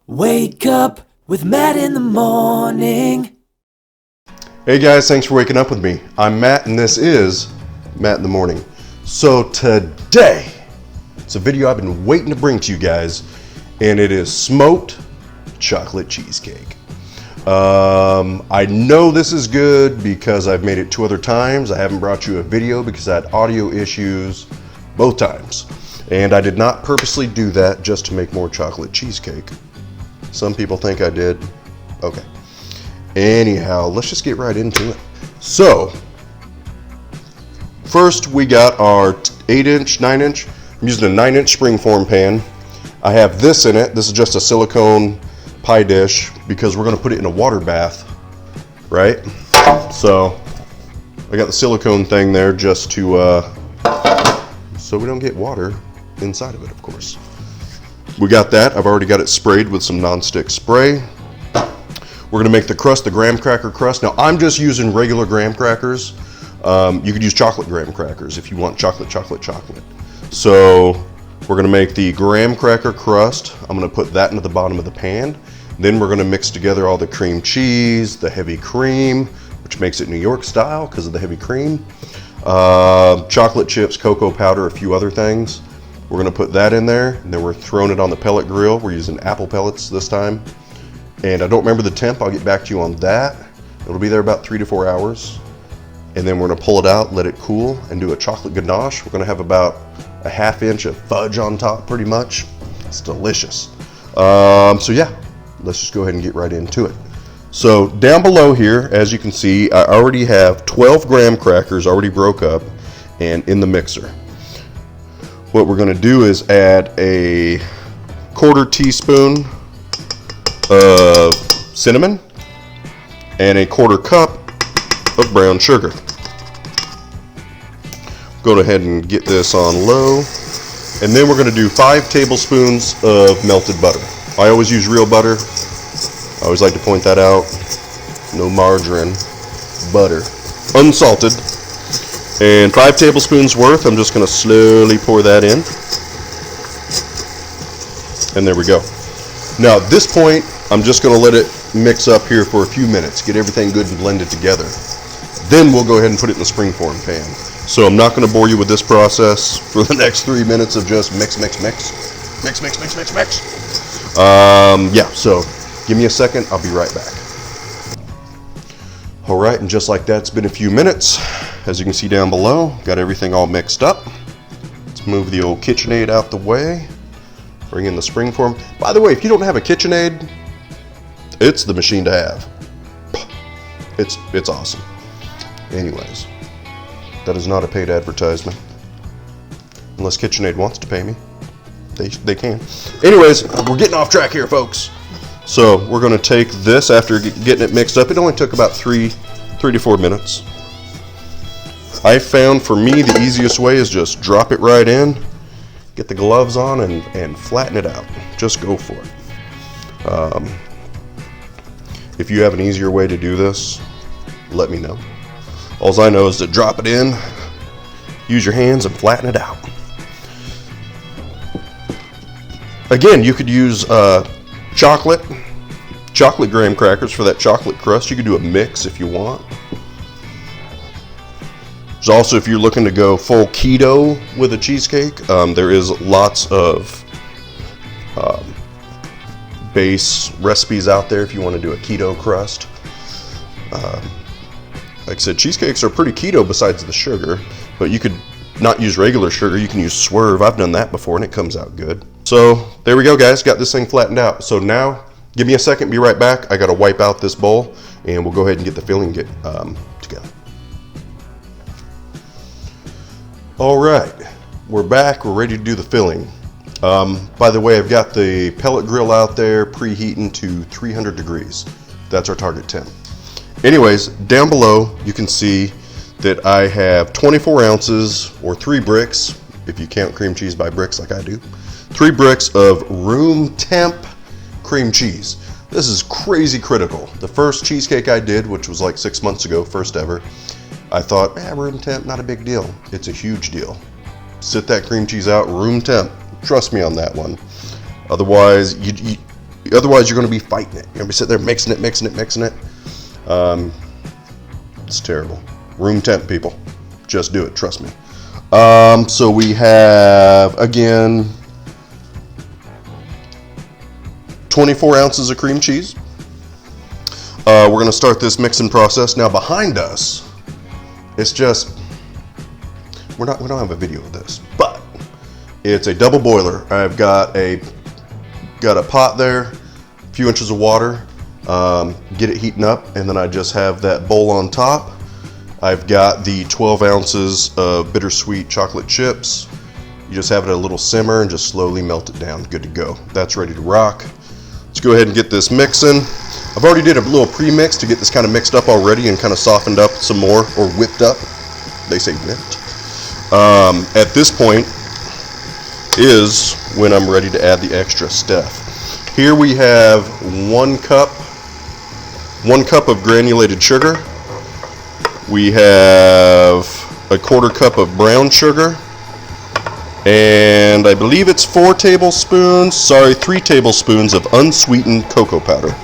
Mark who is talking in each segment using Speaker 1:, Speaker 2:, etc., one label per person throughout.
Speaker 1: Wake up with Matt in the morning.
Speaker 2: Hey guys, thanks for waking up with me. I'm Matt and this is Matt in the Morning. So today, it's a video I've been waiting to bring to you guys, and it is smoked chocolate cheesecake. I know this is good because I've made it 2 other times. I haven't brought you a video because I had audio issues both times. And I did not purposely do that just to make more chocolate cheesecake. Some people think I did. Okay. Anyhow, let's just get right into it. So, first we got our 8-inch, 9-inch. I'm using a 9-inch springform pan. I have this in it. This is just a silicone pie dish because we're going to put it in a water bath, right? So, I got the silicone thing there just to, so we don't get water inside of it, of course. We got that. I've already got it sprayed with some nonstick spray. We're gonna make the crust, the graham cracker crust. Now I'm just using regular graham crackers. You could use chocolate graham crackers if you want chocolate. So we're gonna make the graham cracker crust. I'm gonna put that into the bottom of the pan. Then we're gonna mix together all the cream cheese, the heavy cream, which makes it New York style because of the heavy cream, chocolate chips, cocoa powder, a few other things. We're gonna put that in there, and then we're throwing it on the pellet grill. We're using apple pellets this time. And I don't remember the temp, I'll get back to you on that. It'll be there about 3 to 4 hours. And then we're gonna pull it out, let it cool, and do a chocolate ganache. We're gonna have about a 1/2 inch of fudge on top, pretty much. It's delicious. So yeah, let's just go ahead and get right into it. So down below here, as you can see, I already have 12 graham crackers already broke up and in the mixer. What we're gonna do is add a 1/4 teaspoon of cinnamon and a 1/4 cup of brown sugar. Go ahead and get this on low. And then we're gonna do 5 tablespoons of melted butter. I always use real butter. I always like to point that out. No margarine, butter, unsalted. And 5 tablespoons worth, I'm just gonna slowly pour that in. And there we go. Now at this point, I'm just gonna let it mix up here for a few minutes, get everything good and blended together. Then we'll go ahead and put it in the springform pan. So I'm not gonna bore you with this process for the next 3 minutes of just mix. Yeah, so give me a second, I'll be right back. All right, and just like that, it's been a few minutes. As you can see down below, got everything all mixed up. Let's move the old KitchenAid out the way. Bring in the springform. By the way, if you don't have a KitchenAid, it's the machine to have. It's awesome. Anyways, that is not a paid advertisement. Unless KitchenAid wants to pay me. They can. Anyways, we're getting off track here, folks. So we're gonna take this after getting it mixed up. It only took about 3 to 4 minutes. I found for me the easiest way is just drop it right in, get the gloves on and flatten it out. Just go for it. If you have an easier way to do this, let me know. All I know is to drop it in, use your hands and flatten it out. Again, you could use chocolate graham crackers for that chocolate crust. You could do a mix if you want. There's also, if you're looking to go full keto with a cheesecake, there is lots of base recipes out there if you want to do a keto crust. Like I said, cheesecakes are pretty keto besides the sugar, but you could not use regular sugar. You can use Swerve. I've done that before and it comes out good. So there we go, guys. Got this thing flattened out. So now, give me a second, be right back. I got to wipe out this bowl and we'll go ahead and get the filling together. All right, we're back. We're ready to do the filling. By the way, I've got the pellet grill out there preheating to 300 degrees. That's our target temp. Anyways, down below, you can see that I have 24 ounces or 3 bricks, if you count cream cheese by bricks like I do, 3 bricks of room temp cream cheese. This is crazy critical. The first cheesecake I did, which was like 6 months ago, first ever, I thought, room temp, not a big deal. It's a huge deal. Sit that cream cheese out, room temp. Trust me on that one. Otherwise, Otherwise, you're going to be fighting it. You're going to be sitting there mixing it. It's terrible. Room temp, people. Just do it. Trust me. So we have, again, 24 ounces of cream cheese. We're going to start this mixing process. Now behind us, it's just, we don't have a video of this, but it's a double boiler. I've got a pot there, a few inches of water, get it heating up, and then I just have that bowl on top. I've got the 12 ounces of bittersweet chocolate chips. You just have it at a little simmer and just slowly melt it down. Good to go. That's ready to rock. Let's go ahead and get this mixing. I've already did a little pre-mix to get this kind of mixed up already and kind of softened up some more, or whipped up. They say whipped. At this point is when I'm ready to add the extra stuff. Here we have 1 cup of granulated sugar. We have a 1/4 cup of brown sugar, and I believe it's 3 tablespoons of unsweetened cocoa powder.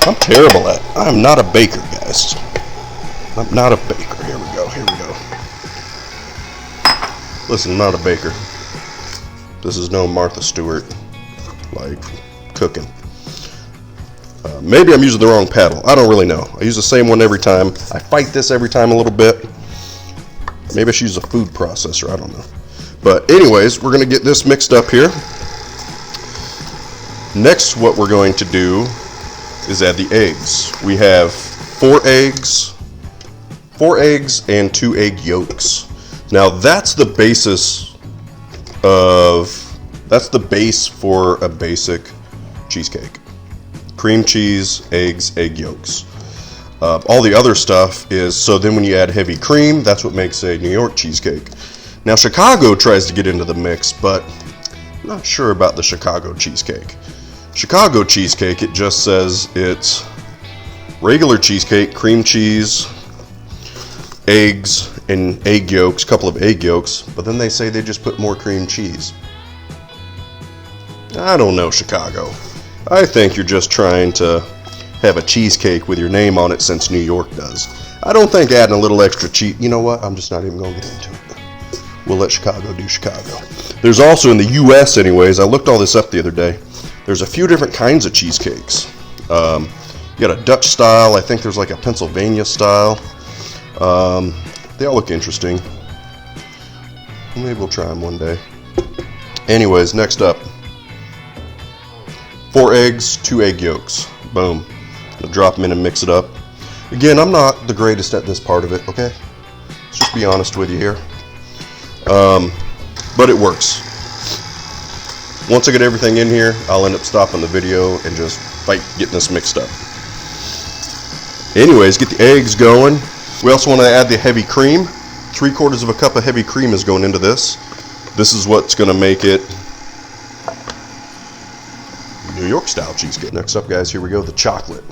Speaker 2: I'm terrible at it. I'm not a baker, guys. I'm not a baker. Here we go. Listen, I'm not a baker. This is no Martha Stewart, like, cooking. Maybe I'm using the wrong paddle. I don't really know. I use the same one every time. I fight this every time a little bit. Maybe I should use a food processor. I don't know. But anyways, we're going to get this mixed up here. Next, what we're going to do is add the eggs. We have 4 eggs and 2 egg yolks. Now that's the base for a basic cheesecake. Cream cheese, eggs, egg yolks. All the other stuff is, so then when you add heavy cream, that's what makes a New York cheesecake. Now Chicago tries to get into the mix, but I'm not sure about the Chicago cheesecake. Chicago cheesecake, it just says it's regular cheesecake, cream cheese, eggs, and egg yolks, couple of egg yolks, but then they say they just put more cream cheese. I don't know, Chicago. I think you're just trying to have a cheesecake with your name on it, since New York does. I don't think adding a little extra cheese, you know what, I'm just not even going to get into it. We'll let Chicago do Chicago. There's also, in the US anyways, I looked all this up the other day, there's a few different kinds of cheesecakes. You got a Dutch style, I think there's like a Pennsylvania style. They all look interesting. Maybe we'll try them one day. Anyways, next up. 4 eggs, 2 egg yolks. Boom. I'll drop them in and mix it up. Again, I'm not the greatest at this part of it, okay? Let's just be honest with you here. But it works. Once I get everything in here, I'll end up stopping the video and just fight getting this mixed up. Anyways, get the eggs going. We also want to add the heavy cream. 3/4 of a cup of heavy cream is going into this. This is what's going to make it New York style cheesecake. Next up, guys, here we go, the chocolate.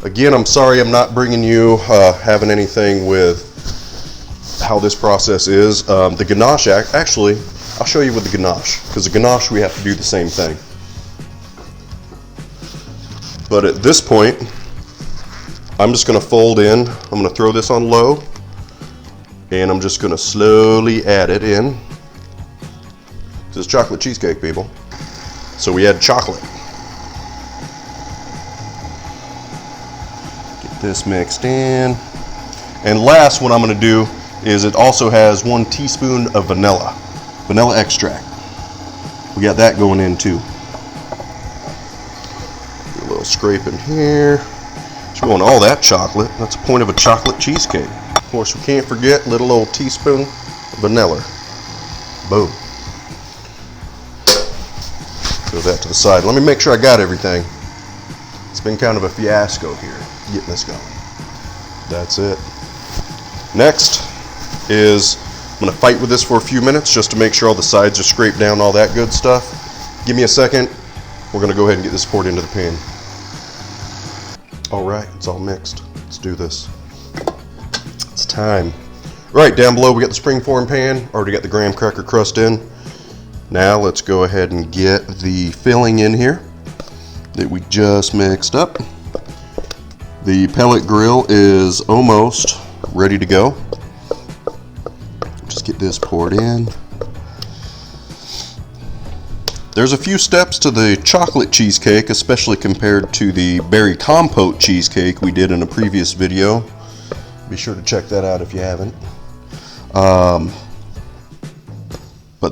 Speaker 2: Again, I'm sorry I'm not bringing you having anything with how this process is. The ganache, actually, I'll show you with the ganache, because the ganache we have to do the same thing. But at this point, I'm just going to fold in. I'm going to throw this on low, and I'm just going to slowly add it in. This is chocolate cheesecake, people. So we add chocolate. Get this mixed in. And last, what I'm going to do is it also has 1 teaspoon of vanilla extract. We got that going in too. A little scrape in here. We want all that chocolate. That's the point of a chocolate cheesecake. Of course, we can't forget little old teaspoon of vanilla. Boom. Throw that to the side. Let me make sure I got everything. It's been kind of a fiasco here getting this going. That's it. Next is I'm going to fight with this for a few minutes just to make sure all the sides are scraped down, all that good stuff. Give me a second. We're going to go ahead and get this poured into the pan. All right, it's all mixed. Let's do this. It's time. Right, down below we got the springform pan. Already got the graham cracker crust in. Now let's go ahead and get the filling in here. that we just mixed up. The pellet grill is almost ready to go. Just get this poured in. There's a few steps to the chocolate cheesecake, especially compared to the berry compote cheesecake we did in a previous video. Be sure to check that out if you haven't. But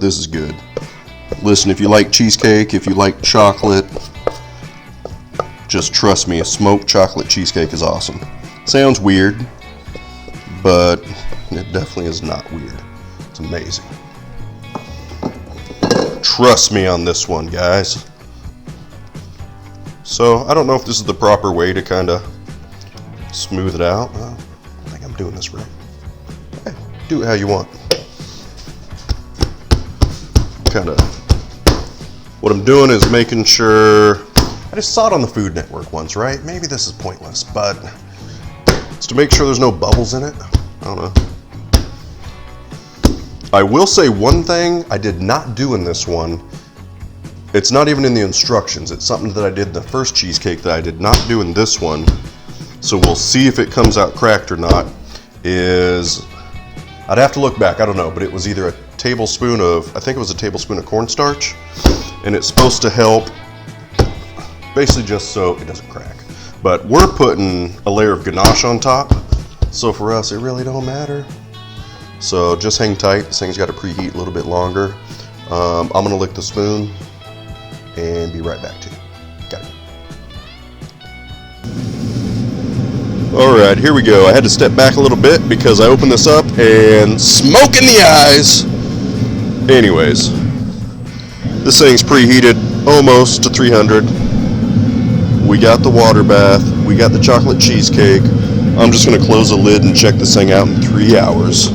Speaker 2: this is good. Listen, if you like cheesecake, if you like chocolate, just trust me, a smoked chocolate cheesecake is awesome. Sounds weird, but it definitely is not weird. It's amazing. Trust me on this one, guys. So, I don't know if this is the proper way to kind of smooth it out. I think I'm doing this right. Hey, do it how you want. Kind of, what I'm doing is making sure, I just saw it on the Food Network once, right? Maybe this is pointless, but it's to make sure there's no bubbles in it. I don't know. I will say one thing I did not do in this one. It's not even in the instructions. It's something that I did in the first cheesecake that I did not do in this one. So we'll see if it comes out cracked or not. I'd have to look back, I don't know, but it was either a tablespoon of, I think it was a tablespoon of cornstarch, and it's supposed to help basically just so it doesn't crack. But we're putting a layer of ganache on top, so for us it really don't matter. So just hang tight, this thing's got to preheat a little bit longer. I'm gonna lick the spoon and be right back to you. Got it. Alright, here we go. I had to step back a little bit because I opened this up and smoke in the eyes. Anyways, this thing's preheated almost to 300. We got the water bath, we got the chocolate cheesecake. I'm just gonna close the lid and check this thing out in 3 hours.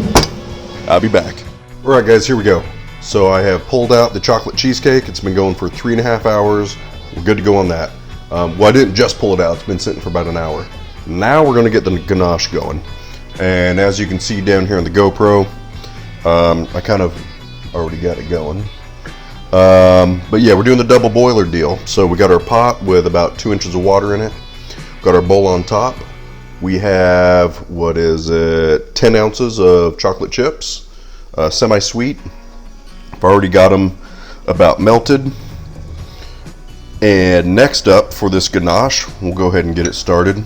Speaker 2: I'll be back. Alright guys, here we go. So I have pulled out the chocolate cheesecake. It's been going for 3.5 hours. We're good to go on that. Well, I didn't just pull it out. It's been sitting for about an hour. Now we're going to get the ganache going. And as you can see down here on the GoPro, I kind of already got it going. But yeah, we're doing the double boiler deal. So we got our pot with about 2 inches of water in it. Got our bowl on top. We have, what is it, 10 ounces of chocolate chips, semi-sweet. I've already got them about melted. And next up for this ganache, we'll go ahead and get it started.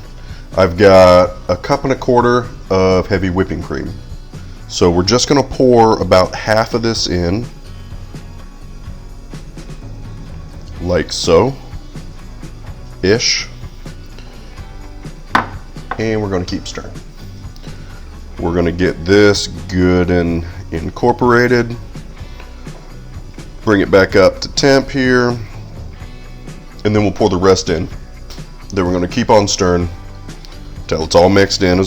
Speaker 2: I've got 1.25 cups of heavy whipping cream. So we're just gonna pour about half of this in, like so, ish. And we're gonna keep stirring. We're gonna get this good and incorporated. Bring it back up to temp here, and then we'll pour the rest in. Then we're gonna keep on stirring till it's all mixed in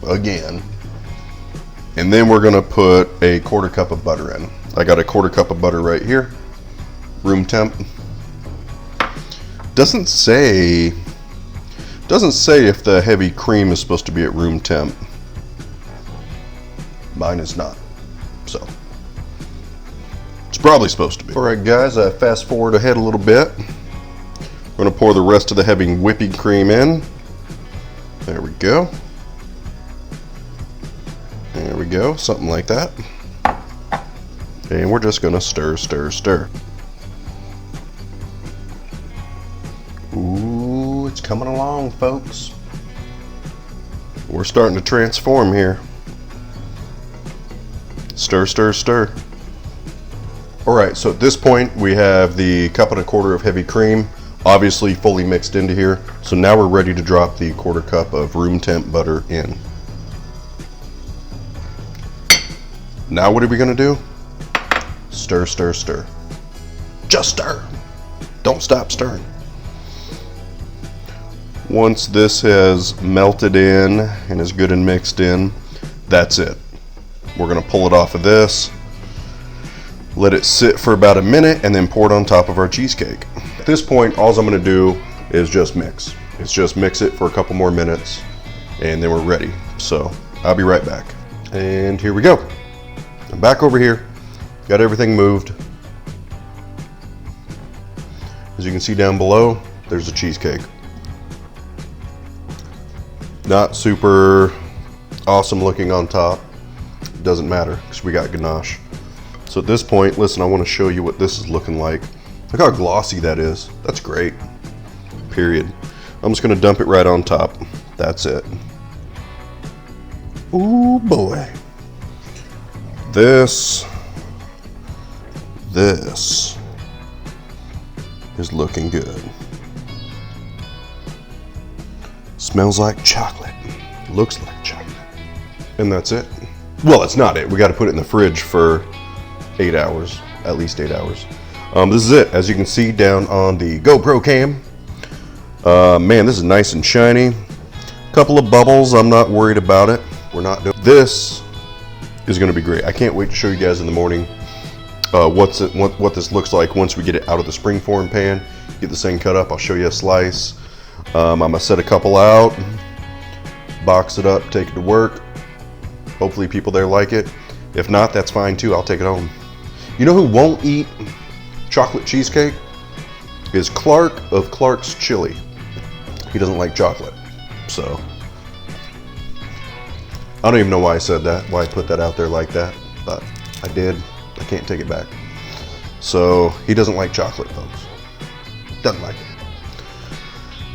Speaker 2: again. And then we're gonna put a 1/4 cup of butter in. I got a 1/4 cup of butter right here, room temp. Doesn't say if the heavy cream is supposed to be at room temp. Mine is not, so it's probably supposed to be. All right, guys, fast forward ahead a little bit. We're gonna pour the rest of the heavy whipping cream in. There we go. There we go, something like that. And we're just gonna stir, stir, stir. Ooh, it's coming along, folks. We're starting to transform here. Stir, stir, stir. All right, so at this point we have the 1.25 cups of heavy cream, obviously fully mixed into here. So now we're ready to drop the 1/4 cup of room temp butter in. Now what are we gonna do? Stir, stir, stir. Just stir. Don't stop stirring. Once this has melted in and is good and mixed in, that's it. We're gonna pull it off of this, let it sit for about a minute, and then pour it on top of our cheesecake. At this point, all I'm gonna do is just mix. It's just mix it for a couple more minutes, and then we're ready. So I'll be right back. And here we go. I'm back over here, got everything moved. As you can see down below, there's the cheesecake. Not super awesome looking on top. Doesn't matter because we got ganache. So at this point, listen, I want to show you what this is looking like. Look how glossy that is. That's great. Period. I'm just going to dump it right on top. That's it. Ooh boy. This is looking good. Smells like chocolate. Looks like chocolate. And that's it. Well, it's not it. We got to put it in the fridge for 8 hours, at least 8 hours. This is it. As you can see down on the GoPro cam. Man, this is nice and shiny. Couple of bubbles. I'm not worried about it. We're not doing this. Is going to be great. I can't wait to show you guys in the morning what this looks like once we get it out of the springform pan. Get this thing cut up. I'll show you a slice. I'm gonna set a couple out, box it up, take it to work. Hopefully people there like it. If not, that's fine too. I'll take it home. You know who won't eat chocolate cheesecake? Is Clark of Clark's Chili. He doesn't like chocolate. So I don't even know why I said that, why I put that out there like that, but I did. I can't take it back. So he doesn't like chocolate, folks. Doesn't like it.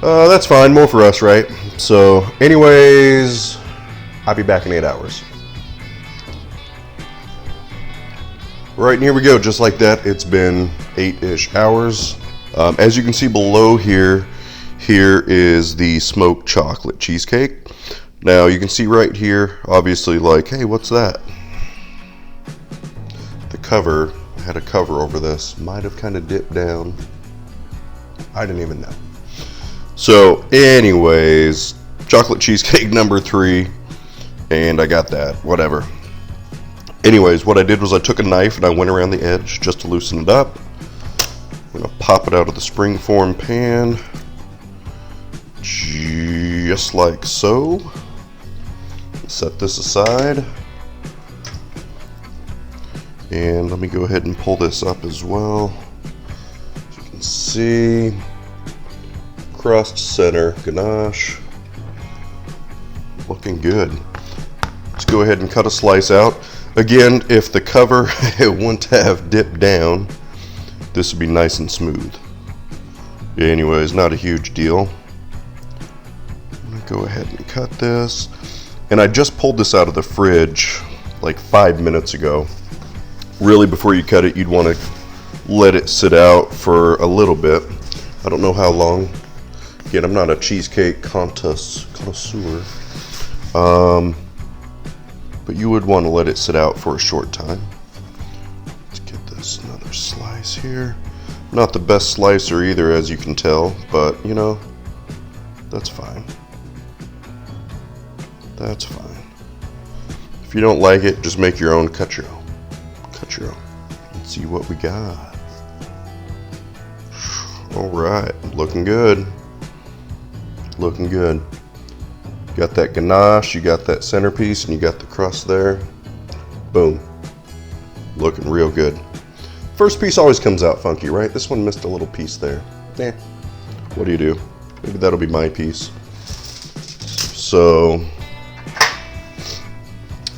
Speaker 2: That's fine, more for us, right? So anyways, I'll be back in 8 hours. Right, and here we go, just like that. It's been 8-ish hours. As you can see below here is the smoked chocolate cheesecake. Now you can see right here, obviously, like, hey, what's that? The cover, I had a cover over this, might have kind of dipped down. I didn't even know. So anyways, chocolate cheesecake number 3, and I got that, whatever. Anyways, what I did was I took a knife and I went around the edge just to loosen it up. I'm gonna pop it out of the springform pan, just like so. Set this aside. And let me go ahead and pull this up as well. As you can see, crust center, ganache. Looking good. Let's go ahead and cut a slice out. Again, if the cover wouldn't have dipped down, this would be nice and smooth. Anyways, not a huge deal. I'm gonna go ahead and cut this. And I just pulled this out of the fridge like 5 minutes ago. Really, before you cut it, you'd want to let it sit out for a little bit. I don't know how long. Again, I'm not a cheesecake connoisseur. But you would want to let it sit out for a short time. Let's get this another slice here. Not the best slicer either, as you can tell, but you know, that's fine. That's fine. If you don't like it, just make your own, cut your own. Cut your own. Let's see what we got. All right, looking good. Looking good. You got that ganache, you got that centerpiece, and you got the crust there. Boom. Looking real good. First piece always comes out funky, right? This one missed a little piece there. Eh, what do you do? Maybe that'll be my piece. So,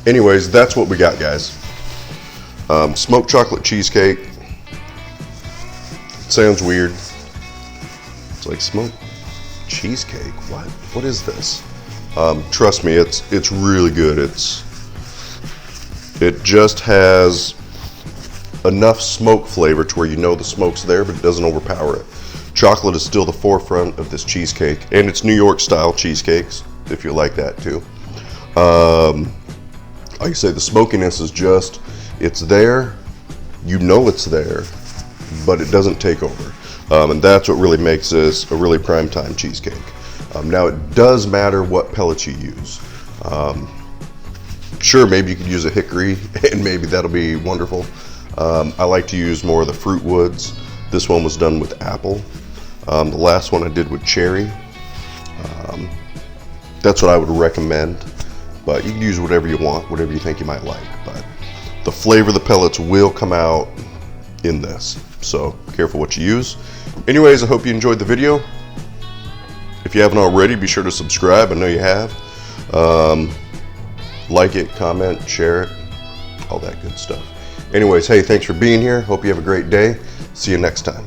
Speaker 2: anyways, that's what we got, guys. Smoked chocolate cheesecake. It sounds weird. It's like smoked cheesecake. What is this? Trust me, it's really good. It just has enough smoke flavor to where you know the smoke's there, but it doesn't overpower it. Chocolate is still the forefront of this cheesecake, and it's New York style cheesecakes, if you like that too. Like I say, the smokiness is just, it's there, you know it's there, but it doesn't take over. And that's what really makes this a really prime time cheesecake. Now it does matter what pellets you use. Sure, maybe you could use a hickory and maybe that'll be wonderful. I like to use more of the fruit woods. This one was done with apple. The last one I did with cherry. That's what I would recommend, but you can use whatever you want, whatever you think you might like, but the flavor of the pellets will come out in this, so careful what you use. Anyways, I hope you enjoyed the video. If you haven't already, be sure to subscribe. I know you have. Like it, comment, share it, all that good stuff. Anyways, hey, thanks for being here. Hope you have a great day. See you next time.